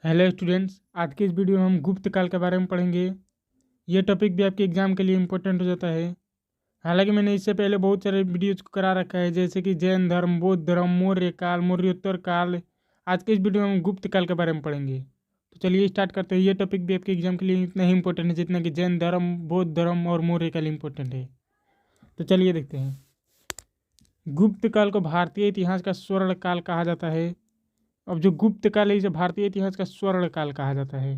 Hello students, आज के इस वीडियो में हम गुप्त काल के बारे में पढ़ेंगे। ये टॉपिक भी आपके एग्जाम के लिए इम्पोर्टेंट हो जाता है। हालांकि मैंने इससे पहले बहुत सारे वीडियोज करा रखा है, जैसे कि जैन धर्म, बौद्ध धर्म, मौर्य काल, मौर्योत्तर काल। आज के इस वीडियो में हम गुप्त काल के बारे में पढ़ेंगे। तो चलिए स्टार्ट करते हैं। ये टॉपिक भी आपके एग्जाम के लिए इतना ही इंपॉर्टेंट है जितना कि जैन धर्म, बौद्ध धर्म और मौर्य काल इंपॉर्टेंट है। तो चलिए देखते हैं। गुप्त काल को भारतीय इतिहास का स्वर्ण काल कहा जाता है। अब जो गुप्त काल है इसे भारतीय इतिहास का स्वर्ण काल कहा जाता है।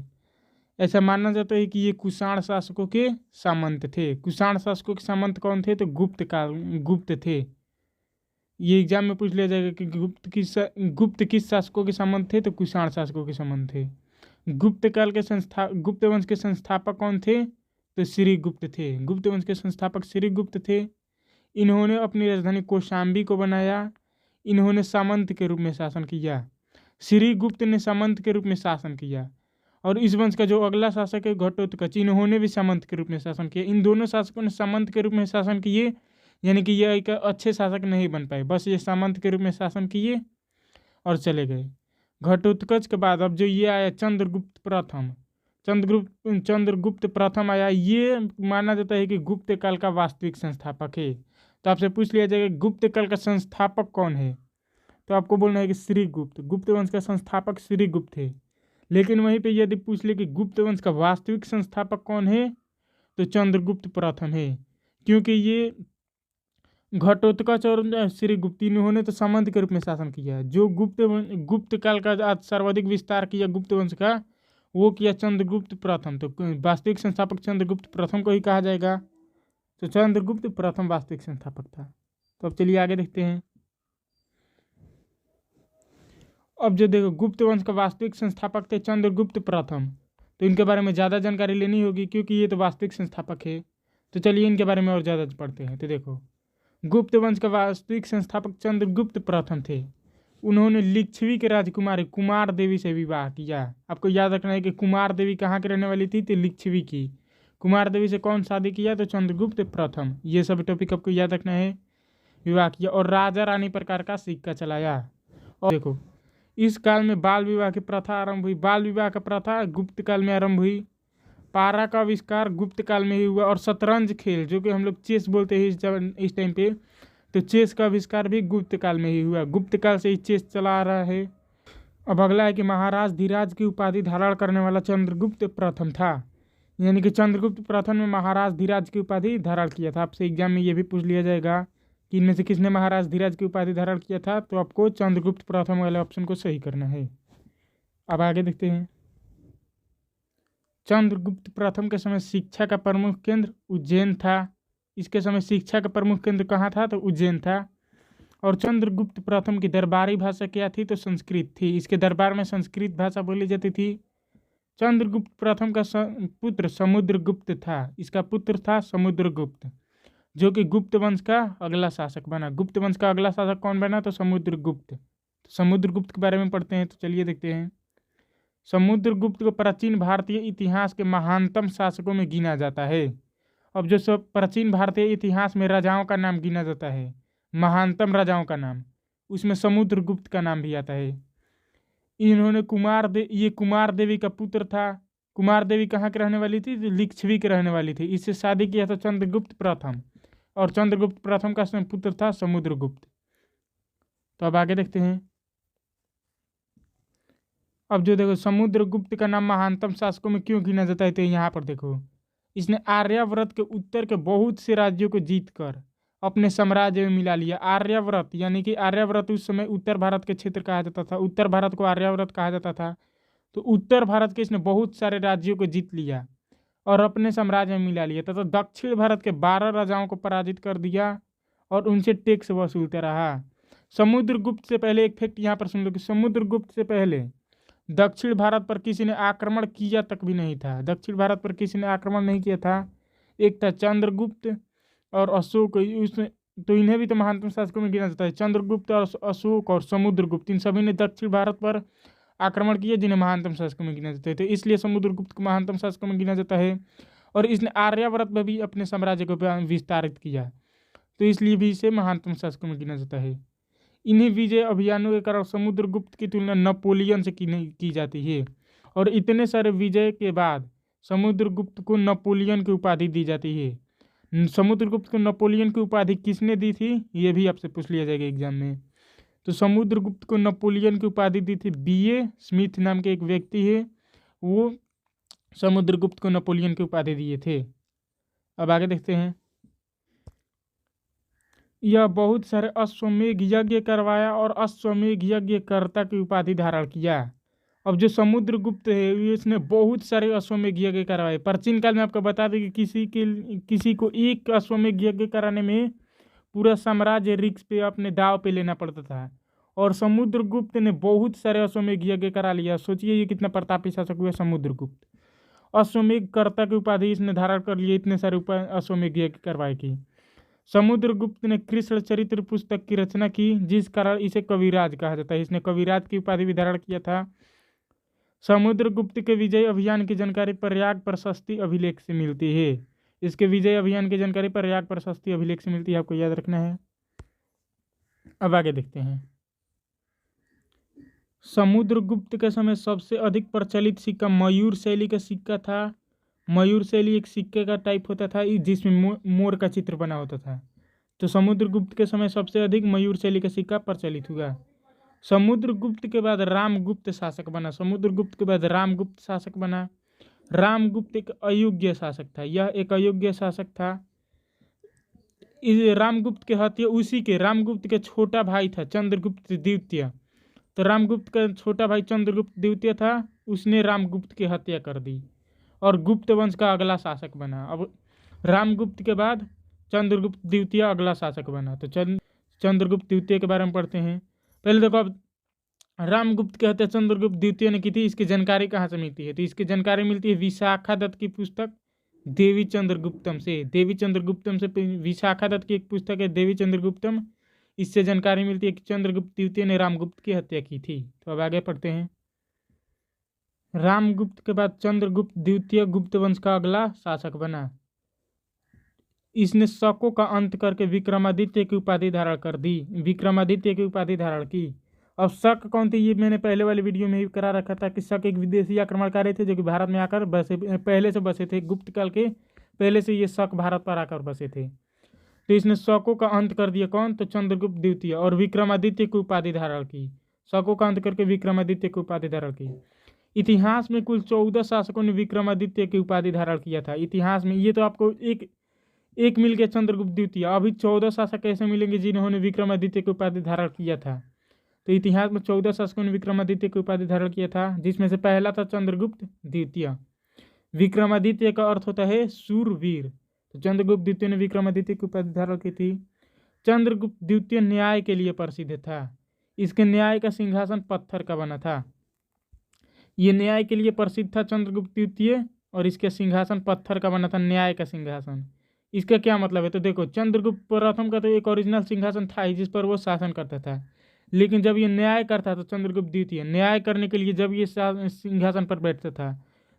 ऐसा माना जाता है कि ये कुषाण शासकों के सामंत थे। कुषाण शासकों के सामंत कौन थे? तो गुप्त थे। ये एग्जाम में पूछ लिया जाएगा कि गुप्त किस शासकों के सामंत थे? तो कुषाण शासकों के सामंत थे। गुप्त वंश के संस्थापक कौन थे? तो श्रीगुप्त थे। गुप्त वंश के संस्थापक श्रीगुप्त थे। इन्होंने अपनी राजधानी कौशाम्बी को बनाया। इन्होंने सामंत के रूप में शासन किया। श्रीगुप्त ने सामंत के रूप में शासन किया। और इस वंश का जो अगला शासक है घटोत्कच, इन्होंने भी सामंत के रूप में शासन किया। इन दोनों शासकों ने सामंत के रूप में शासन किए, यानी कि ये एक अच्छे शासक नहीं बन पाए, बस ये सामंत के रूप में शासन किए और चले गए। घटोत्कच के बाद अब जो ये आया चंद्रगुप्त प्रथम। चंद्रगुप्त प्रथम आया। ये माना जाता है कि गुप्त काल का वास्तविक संस्थापक है। तो आपसे पूछ लिया जाएगा गुप्त काल का संस्थापक कौन है? तो आपको बोलना है कि श्रीगुप्त। गुप्त वंश का संस्थापक श्रीगुप्त है। लेकिन वहीं पे यदि पूछ ले कि गुप्त वंश का वास्तविक संस्थापक कौन है, तो चंद्रगुप्त प्रथम है। क्योंकि ये घटोत्कच और श्रीगुप्त इन्होंने तो सामंत के रूप में शासन किया है। जो गुप्त काल का आज सर्वाधिक विस्तार किया गुप्त वंश का, वो किया चंद्रगुप्त प्रथम। तो वास्तविक संस्थापक चंद्रगुप्त प्रथम को ही कहा जाएगा। तो चंद्रगुप्त प्रथम वास्तविक संस्थापक था। तो अब चलिए आगे देखते हैं। अब जो देखो गुप्त वंश का वास्तविक संस्थापक थे चंद्रगुप्त प्रथम, तो इनके बारे में ज़्यादा जानकारी लेनी होगी क्योंकि ये तो वास्तविक संस्थापक है। तो चलिए इनके बारे में और ज़्यादा पढ़ते हैं। तो देखो गुप्त वंश का वास्तविक संस्थापक चंद्रगुप्त प्रथम थे। उन्होंने लिच्छवी के राजकुमारी कुमार देवी से विवाह किया। आपको याद रखना है कि कुमार देवी कहाँ की रहने वाली थी? तो लिच्छवी की। कुमार देवी से कौन शादी किया? तो चंद्रगुप्त प्रथम। ये सब टॉपिक आपको याद रखना है। विवाह किया और राजा रानी प्रकार का सिक्का चलाया। और देखो इस काल में बाल विवाह की प्रथा आरंभ हुई। बाल विवाह का प्रथा गुप्त काल में आरंभ हुई। पारा का आविष्कार गुप्त काल में ही हुआ। और शतरंज खेल, जो कि हम लोग चेस बोलते हैं इस टाइम पे, तो चेस का आविष्कार भी गुप्त काल में ही हुआ। गुप्त काल से ही चेस चला आ रहा है। अब अगला है कि महाराज धीराज की उपाधि धारण करने वाला चंद्रगुप्त प्रथम था। यानी कि चंद्रगुप्त प्रथम ने महाराज धीराज की उपाधि धारण किया था। आपसे एग्जाम में ये भी पूछ लिया जाएगा कि इनमें से किसने महाराज धीराज की उपाधि धारण किया था? तो आपको चंद्रगुप्त प्रथम वाले ऑप्शन को सही करना है। अब आगे देखते हैं। चंद्रगुप्त प्रथम के समय शिक्षा का प्रमुख केंद्र उज्जैन था। इसके समय शिक्षा का प्रमुख केंद्र कहाँ था? तो उज्जैन था। और चंद्रगुप्त प्रथम की दरबारी भाषा क्या थी? तो संस्कृत थी। इसके दरबार में संस्कृत भाषा बोली जाती थी। चंद्रगुप्त प्रथम का पुत्र समुद्रगुप्त था। इसका पुत्र था समुद्रगुप्त, जो कि गुप्त वंश का अगला शासक बना। गुप्त वंश का अगला शासक कौन बना? तो समुद्रगुप्त। तो समुद्रगुप्त के बारे में पढ़ते हैं। तो चलिए देखते हैं। समुद्रगुप्त को प्राचीन भारतीय इतिहास के महानतम शासकों में गिना जाता है। अब जो सब प्राचीन भारतीय इतिहास में राजाओं का नाम गिना जाता है, महानतम राजाओं का नाम, उसमें समुद्रगुप्त का नाम भी आता है। इन्होंने ये कुमार देवी का पुत्र था। कुमार देवी कहाँ के रहने वाली थी? लिच्छवी के रहने वाली थी। इससे शादी किया था चंद्रगुप्त प्रथम। और चंद्रगुप्त प्रथम का पुत्र था समुद्रगुप्त। तो अब आगे देखते हैं। अब जो देखो समुद्रगुप्त का नाम महानतम शासकों में क्यों गिना जाता है? तो यहाँ पर देखो इसने आर्यावर्त के उत्तर के बहुत से राज्यों को जीतकर अपने साम्राज्य में मिला लिया। आर्यावर्त यानी कि आर्यावर्त उस समय उत्तर भारत के क्षेत्र कहा जाता था। उत्तर भारत को आर्यावर्त कहा जाता था। तो उत्तर भारत के इसने बहुत सारे राज्यों को जीत लिया और अपने साम्राज्य में मिला लिया तथा दक्षिण भारत के 12 राजाओं को पराजित कर दिया और उनसे टैक्स वसूलते रहा। समुद्रगुप्त से पहले एक फैक्ट यहाँ पर सुन लो कि समुद्रगुप्त से पहले दक्षिण भारत पर किसी ने आक्रमण किया तक भी नहीं था। दक्षिण भारत पर किसी ने आक्रमण नहीं किया था। एक था चंद्रगुप्त और अशोक, तो इन्हें भी तो महानतम शासकों में गिना जाता है। चंद्रगुप्त और अशोक और समुद्रगुप्त, इन सभी ने दक्षिण भारत पर आक्रमण किए जिन्हें महानतम शासकों में गिना जाता है। तो इसलिए समुद्रगुप्त को महानतम शासकों में गिना जाता है। और इसने आर्यावर्त में भी अपने साम्राज्य को विस्तारित किया, तो इसलिए भी इसे महानतम शासकों में गिना जाता है। इन्हीं विजय अभियानों के कारण समुद्रगुप्त की तुलना नेपोलियन से की जाती है। और इतने सारे विजय के बाद समुद्रगुप्त को नेपोलियन की उपाधि दी जाती है। समुद्रगुप्त को नेपोलियन की उपाधि किसने दी थी, ये भी आपसे पूछ लिया जाएगा एग्जाम में। तो समुद्रगुप्त को नेपोलियन की उपाधि दी थी बीए स्मिथ नाम के एक व्यक्ति है, वो समुद्रगुप्त को नेपोलियन की उपाधि दिए थे। अब आगे देखते हैं। यह बहुत सारे अश्वमेध यज्ञ करवाया और अश्वमेध यज्ञ कर्ता की उपाधि धारण किया। अब जो समुद्रगुप्त है इसने बहुत सारे अश्वमेध यज्ञ करवाए। प्राचीन काल में आपको बता दें कि किसी को एक अश्वमेध यज्ञ कराने में पूरा साम्राज्य रिस्क पे अपने दाव पे लेना पड़ता था, और समुद्रगुप्त ने बहुत सारे अश्वमेध यज्ञ करा लिया। सोचिए ये कितना प्रतापी शासक हुआ समुद्रगुप्त। अश्वमेध कर्ता की उपाधि इसने धारण कर लिए, इतने सारे अश्वमेध यज्ञ करवाए की। समुद्रगुप्त ने कृष्ण चरित्र पुस्तक की रचना की, जिस कारण इसे कविराज कहा जाता है। इसने कविराज की उपाधि भी धारण किया था। समुद्रगुप्त के विजय अभियान की जानकारी प्रयाग प्रशस्ति अभिलेख से मिलती है। इसके विजय अभियान की जानकारी प्रयाग प्रशस्ति अभिलेख से मिलती है, आपको याद रखना है। अब आगे देखते हैं। समुद्रगुप्त के समय सबसे अधिक प्रचलित सिक्का मयूर शैली का सिक्का था। मयूर शैली एक सिक्के का टाइप होता था जिसमें मोर का चित्र बना होता था। तो समुद्रगुप्त के समय सबसे अधिक मयूर शैली का सिक्का प्रचलित हुआ। समुद्रगुप्त के बाद रामगुप्त शासक बना। समुद्रगुप्त के बाद रामगुप्त शासक बना। रामगुप्त एक अयोग्य शासक था। यह एक अयोग्य शासक था। इस रामगुप्त के हत्या रामगुप्त के छोटा भाई था चंद्रगुप्त द्वितीय। तो रामगुप्त का छोटा भाई चंद्रगुप्त द्वितीय था, उसने रामगुप्त की हत्या कर दी और गुप्त वंश का अगला शासक बना। अब रामगुप्त के बाद चंद्रगुप्त द्वितीय अगला शासक बना। तो चंद्रगुप्त द्वितीय के बारे में पढ़ते हैं। पहले देखो, अब रामगुप्त की हत्या चंद्रगुप्त द्वितीय ने की थी। इसकी जानकारी कहाँ से मिलती है, तो इसकी जानकारी मिलती है विशाखा दत्त की पुस्तक देवी चंद्रगुप्तम से। देवी चंद्रगुप्तम से विशाखा दत्त की एक पुस्तक है देवी चंद्रगुप्तम, इससे जानकारी मिलती है कि चंद्रगुप्त द्वितीय ने रामगुप्त की हत्या की थी। तो अब आगे पढ़ते हैं। रामगुप्त के बाद चंद्रगुप्त द्वितीय गुप्त वंश का अगला शासक बना। इसने शकों का अंत करके विक्रमादित्य की उपाधि धारण कर दी। विक्रमादित्य की उपाधि धारण की। अब शक कौन थे, ये मैंने पहले वाले वीडियो में ही करा रखा था कि शक एक विदेशी आक्रमणकारी थे जो कि भारत में आकर पहले से बसे थे। गुप्त काल के पहले से ये शक भारत पर आकर बसे थे। तो इसने शकों का अंत कर दिया। कौन, तो चंद्रगुप्त द्वितीय, और विक्रमादित्य की उपाधि धारण की। शकों का अंत करके विक्रमादित्य की उपाधि धारण की। इतिहास में कुल 14 शासकों ने विक्रमादित्य की उपाधि धारण किया था। इतिहास में ये तो आपको एक मिल गया चंद्रगुप्त द्वितीय। अभी 14 शासक ऐसे मिलेंगे जिन्होंने विक्रमादित्य की उपाधि धारण किया था। तो इतिहास में 14 शासकों ने विक्रमादित्य की उपाधि धारण किया था, जिसमें से पहला था चंद्रगुप्त द्वितीय। विक्रमादित्य का अर्थ होता है सूरवीर। तो चंद्रगुप्त द्वितीय ने विक्रमादित्य की उपाधि धारण की थी। चंद्रगुप्त द्वितीय न्याय के लिए प्रसिद्ध था। इसके न्याय का सिंहासन पत्थर का बना था। ये न्याय के लिए प्रसिद्ध था चंद्रगुप्त द्वितीय, और इसके सिंहासन पत्थर का बना था, न्याय का सिंहासन। इसका क्या मतलब है, तो देखो चंद्रगुप्त प्रथम का तो एक ओरिजिनल सिंहासन था ही जिस पर वो शासन करता था, लेकिन जब ये न्याय करता था चंद्रगुप्त द्वितीय, न्याय करने के लिए जब ये सिंहासन पर बैठता था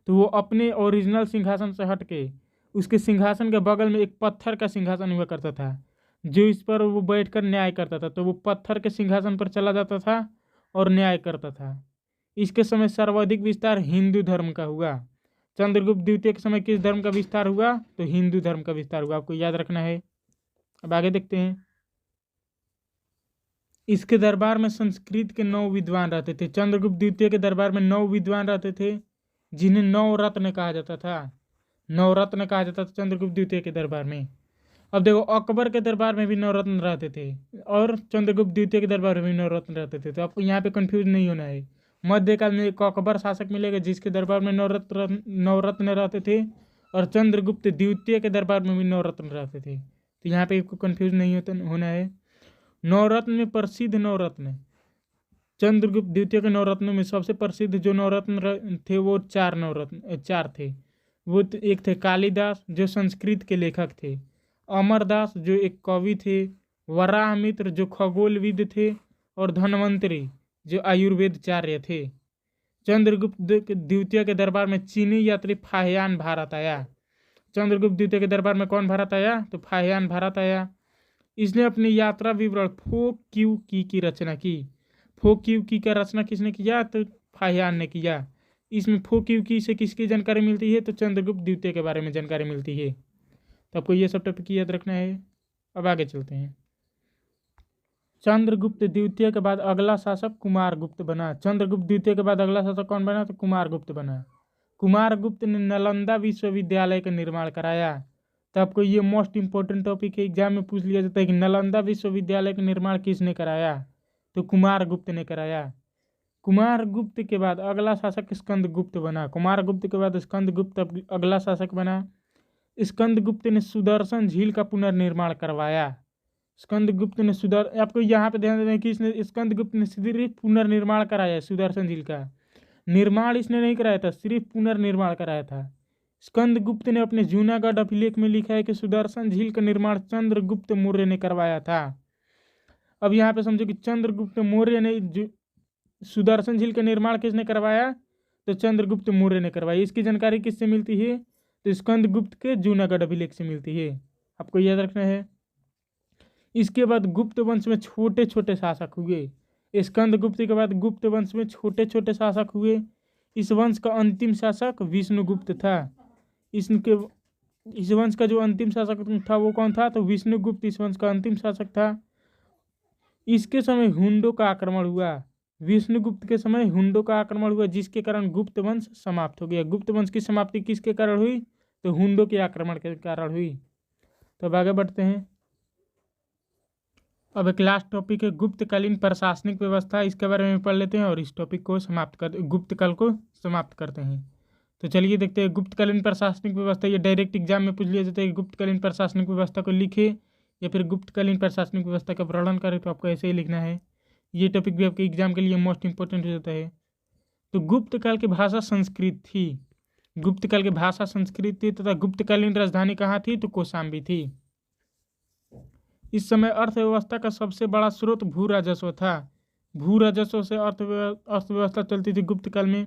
तो वो अपने ओरिजिनल सिंहासन से हट के उसके सिंहासन के बगल में एक पत्थर का सिंहासन हुआ करता था, जो इस पर वो बैठकर न्याय करता था। तो वो पत्थर के सिंहासन पर चला जाता था और न्याय करता था। इसके समय सर्वाधिक विस्तार हिंदू धर्म का हुआ। चंद्रगुप्त द्वितीय के समय किस धर्म का विस्तार हुआ, तो हिंदू धर्म का विस्तार हुआ, आपको याद रखना है। अब आगे देखते हैं। इसके दरबार में संस्कृत के 9 विद्वान रहते थे। चंद्रगुप्त द्वितीय के दरबार में 9 विद्वान रहते थे, जिन्हें 9 रत्न कहा जाता था। 9 रत्न कहा जाता था चंद्रगुप्त द्वितीय के दरबार में। अब देखो, अकबर के दरबार में भी 9 रत्न रहते थे और चंद्रगुप्त द्वितीय के दरबार में भी 9 रत्न रहते थे। तो आपको यहाँ पे कंफ्यूज नहीं होना है। मध्यकाल में एक अकबर शासक मिलेगा जिसके दरबार में 9 रत्न रहते थे, और चंद्रगुप्त द्वितीय के दरबार में भी 9 रत्न रहते थे। तो यहाँ पे आपको कंफ्यूज नहीं होना है। 9 रत्न में प्रसिद्ध 9 रत्न, चंद्रगुप्त द्वितीय के 9 रत्नों में सबसे प्रसिद्ध जो 9 रत्न थे वो 4 थे। वो एक थे कालिदास जो संस्कृत के लेखक थे, अमरदास जो एक कवि थे, वराहमित्र जो खगोलविद थे, और धन्वंतरी जो आयुर्वेदचार्य थे। चंद्रगुप्त द्वितीय के दरबार में चीनी यात्री फाहियान भारत आया। चंद्रगुप्त द्वितीय के दरबार में कौन भारत आया, तो फाहियान भारत आया। इसने अपनी यात्रा विवरण फो क्यू की रचना की। फो क्यू की का रचना किसने किया, तो फाहियान ने किया। इसमें फो क्यू की से किसकी जानकारी मिलती है? तो चंद्रगुप्त द्वितीय के बारे में जानकारी मिलती है। तो आपको ये सब टॉपिक याद रखना है। अब आगे चलते हैं। चंद्रगुप्त द्वितीय के बाद अगला शासक कुमारगुप्त बना। चंद्रगुप्त द्वितीय के बाद अगला शासक कौन बना? तो कुमारगुप्त बना। कुमारगुप्त ने नालंदा विश्वविद्यालय का निर्माण कराया। तो आपको ये मोस्ट इंपोर्टेंट टॉपिक है, एग्जाम में पूछ लिया जाता है कि नालंदा विश्वविद्यालय का निर्माण किसने कराया? तो कुमारगुप्त ने कराया। कुमारगुप्त के बाद अगला शासक स्कंदगुप्त बना। कुमारगुप्त के बाद स्कंदगुप्त अगला शासक बना। स्कंदगुप्त ने सुदर्शन झील का पुनर्निर्माण करवाया। स्कंदगुप्त ने आपको यहाँ पे ध्यान देना है कि इसने स्कंदगुप्त ने सिर्फ पुनर्निर्माण कराया। सुदर्शन झील का निर्माण इसने नहीं कराया था, सिर्फ पुनर्निर्माण कराया था। स्कंदगुप्त ने अपने जूनागढ़ अभिलेख में लिखा है कि सुदर्शन झील का निर्माण चंद्रगुप्त मौर्य ने करवाया था। अब यहाँ पे समझो कि चंद्रगुप्त मौर्य ने सुदर्शन झील का निर्माण किसने करवाया? तो चंद्रगुप्त मौर्य ने करवाया। इसकी जानकारी किससे मिलती है? तो स्कंदगुप्त के जूनागढ़ अभिलेख से मिलती है। आपको याद रखना है। इसके बाद गुप्त वंश में छोटे छोटे शासक हुए। स्कंदगुप्त के बाद गुप्त वंश में छोटे छोटे शासक हुए। इस वंश का अंतिम शासक विष्णुगुप्त था। इस वंश का जो अंतिम शासक था वो कौन था? तो विष्णुगुप्त इस वंश का अंतिम शासक था। इसके समय हुंडों का आक्रमण हुआ। विष्णुगुप्त के समय हुंडों का आक्रमण हुआ, जिसके कारण गुप्त वंश समाप्त हो गया। गुप्त वंश की समाप्ति किसके कारण हुई? तो हुंडों के आक्रमण के कारण हुई। तो अब आगे बढ़ते हैं। अब एक लास्ट टॉपिक है गुप्तकालीन प्रशासनिक व्यवस्था। इसके बारे में पढ़ लेते हैं और इस टॉपिक को गुप्तकाल को समाप्त करते हैं। तो चलिए देखते हैं गुप्तकालीन प्रशासनिक व्यवस्था। ये डायरेक्ट एग्जाम में पूछ लिया जाता है कि गुप्तकालीन प्रशासनिक व्यवस्था को लिखे या फिर गुप्तकालीन प्रशासनिक व्यवस्था का वर्णन करें। तो आपको ऐसे ही लिखना है। ये टॉपिक भी आपके एग्जाम के लिए मोस्ट इंपॉर्टेंट हो जाता है। तो गुप्तकाल की भाषा संस्कृत थी। गुप्तकाल की भाषा संस्कृत थी तथा गुप्तकालीन राजधानी कहाँ थी? तो कौशाम्बी थी। इस समय अर्थव्यवस्था का सबसे बड़ा स्रोत भू राजस्व था। भू राजस्व से अर्थव्यवस्था चलती थी गुप्त काल में।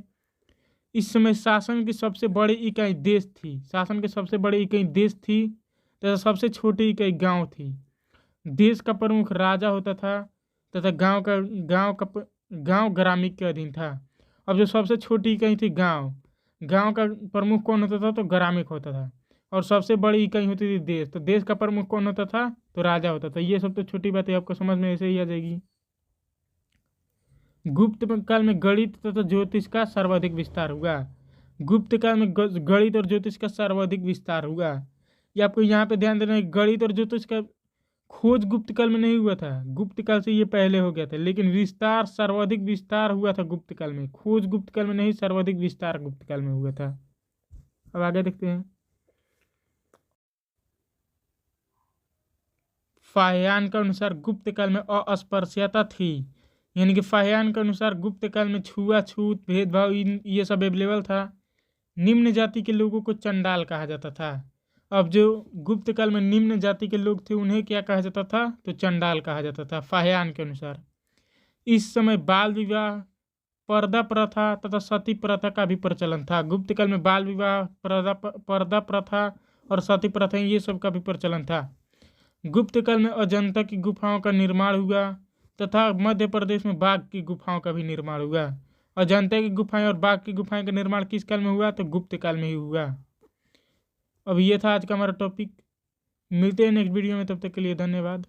इस समय शासन की सबसे बड़ी इकाई देश थी। शासन की सबसे बड़ी इकाई देश थी तथा सबसे छोटी इकाई गांव थी। देश का प्रमुख राजा होता था तथा गांव ग्रामीण के अधीन था। अब जो सबसे छोटी इकाई थी गांव का प्रमुख कौन होता था? तो ग्रामीण होता था। और सबसे बड़ी इकाई होती थी देश। तो देश का प्रमुख कौन होता था? तो राजा होता था। ये सब तो छोटी बातें आपको समझ में ऐसे ही आ जाएगी। गुप्त काल में गणित तथा ज्योतिष का सर्वाधिक विस्तार हुआ। गुप्त काल में गणित और ज्योतिष का सर्वाधिक विस्तार हुआ। ये आपको यहाँ पे ध्यान देना है। गणित और ज्योतिष का खोज गुप्त काल में नहीं हुआ था, गुप्त काल से ये पहले हो गया था, लेकिन विस्तार सर्वाधिक विस्तार हुआ था गुप्त काल में। खोज गुप्त काल में नहीं, सर्वाधिक विस्तार गुप्त काल में हुआ था। अब आगे देखते हैं। फाहियान के अनुसार गुप्त काल में अस्पृश्यता थी। यानी कि फाहियान के अनुसार गुप्त काल में छुआछूत, भेदभाव ये सब अवेलेबल था। निम्न जाति के लोगों को चंडाल कहा जाता था। अब जो गुप्त काल में निम्न जाति के लोग थे उन्हें क्या कहा जाता था? तो चंडाल कहा जाता था फाहियान के अनुसार। इस समय बाल विवाह, पर्दा प्रथा तथा सती प्रथा का भी प्रचलन था। गुप्त काल में बाल विवाह, पर्दा प्रथा और सती प्रथा ये सब का भी प्रचलन था। गुप्त काल में अजंता की गुफाओं का निर्माण हुआ तथा मध्य प्रदेश में बाघ की गुफाओं का भी निर्माण हुआ। अजंता की गुफाएं और बाघ की गुफाएं का निर्माण किस काल में हुआ? तो गुप्त काल में ही हुआ। अब ये था आज का हमारा टॉपिक। मिलते हैं नेक्स्ट वीडियो में, तब तक के लिए धन्यवाद।